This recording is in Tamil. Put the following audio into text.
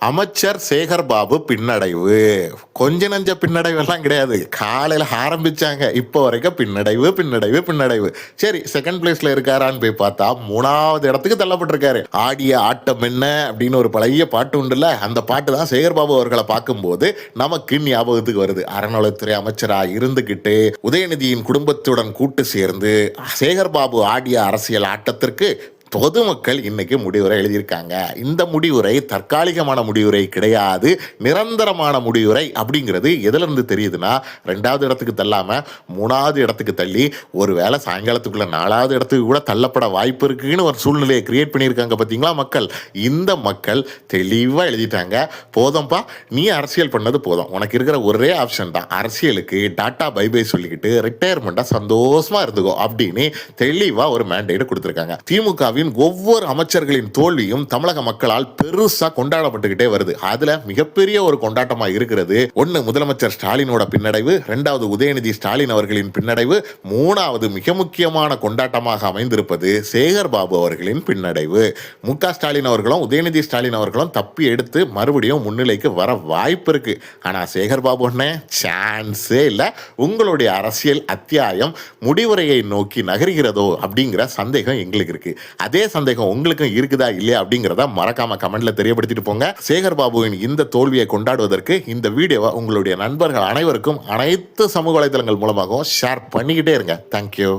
அமைச்சர் சேகர் பாபு பின்னடைவு. கொஞ்ச நஞ்ச பின்னடைவு எல்லாம் கிடையாது. காலையில ஆரம்பிச்சாங்க, இப்போ வரைக்கும் பின்னடைவு பின்னடைவு பின்னடைவு. சரி, செகண்ட் பிளேஸ்ல இருக்காரான்னு போய் பார்த்தா 3வது இடத்துக்கு தள்ளப்பட்டிருக்காரு. ஆடிய ஆட்டம் என்ன அப்படின்னு ஒரு பழைய பாட்டு உண்டுல்ல, அந்த பாட்டு தான் சேகர் பாபு அவர்களை பார்க்கும்போது நமக்கு ஞாபகத்துக்கு வருது. அறநிலைத்துறை அமைச்சரா இருந்துகிட்டு உதயநிதியின் குடும்பத்துடன் கூட்டு சேர்ந்து சேகர் பாபு ஆடிய அரசியல் ஆட்டத்திற்கு பொதுமக்கள் இன்னைக்கு முடிவுரை எழுதியிருக்காங்க. இந்த முடிவுரை தற்காலிகமான முடிவுரை கிடையாது, நிரந்தரமான முடிவுரை. அப்படிங்கிறது எதிலிருந்து தெரியுதுன்னா, 2வது இடத்துக்கு தள்ளாம 3வது இடத்துக்கு தள்ளி ஒருவேளை சாயங்காலத்துக்குள்ள 4வது இடத்துக்கு கூட தள்ளப்பட வாய்ப்பு இருக்குன்னு ஒரு சூழ்நிலையை கிரியேட் பண்ணியிருக்காங்க. பார்த்தீங்களா மக்கள்? இந்த மக்கள் தெளிவாக எழுதிட்டாங்க, போதும்பா நீ அரசியல் பண்ணது போதும், உனக்கு இருக்கிற ஒரே ஆப்ஷன் தான் அரசியலுக்கு டாட்டா பைபை சொல்லிக்கிட்டு ரிட்டையர்மெண்ட்டாக சந்தோஷமா இருந்துக்கோ அப்படின்னு தெளிவாக ஒரு மேண்டேட் கொடுத்துருக்காங்க. திமுக ஒவ்வொரு அமைச்சர்களின் தோல்வியும் தமிழக மக்களால் பெருசா கொண்டாடப்பட்டுக்கிட்டே வருது. அதுல மிகப்பெரிய ஒரு கொண்டாட்டமா இருக்கிறது, ஒன்னு முதலமைச்சர் ஸ்டாலினோட பின்னடைவு, 2வது உதயநிதி ஸ்டாலின் அவர்களின் பின்னடைவு, 3வது மிக முக்கியமான கொண்டாட்டமாக அமைந்திருப்பது சேகர் பாபு அவர்களின் பின்னடைவு. முக ஸ்டாலின் அவர்களும் உதயநிதி ஸ்டாலின் அவர்களும் தப்பி எடுத்து மறுபடியும் முன்னிலைக்கு வர வாய்ப்பு இருக்கு. ஆனா சேகர் பாபு சான்ஸே இல்ல. உங்களுடைய அரசியல் அத்தியாயம் முடிவுரையை நோக்கி நகர்கிறதோ அப்படிங்கிற சந்தேகம் எங்களுக்கு இருக்கு. அதே சந்தேகம் உங்களுக்கும் இருக்குதா இல்லையா அப்படிங்கிறத மறக்காம கமெண்ட்ல தெரியப்படுத்திட்டு போங்க. சேகர் பாபுவின் இந்த தோல்வியை கொண்டாடுவதற்கு இந்த வீடியோவை உங்களுடைய நண்பர்கள் அனைவருக்கும் அனைத்து சமூக வலைதளங்கள் மூலமாகவும் ஷேர் பண்ணிக்கிட்டே இருங்க. தேங்க்யூ.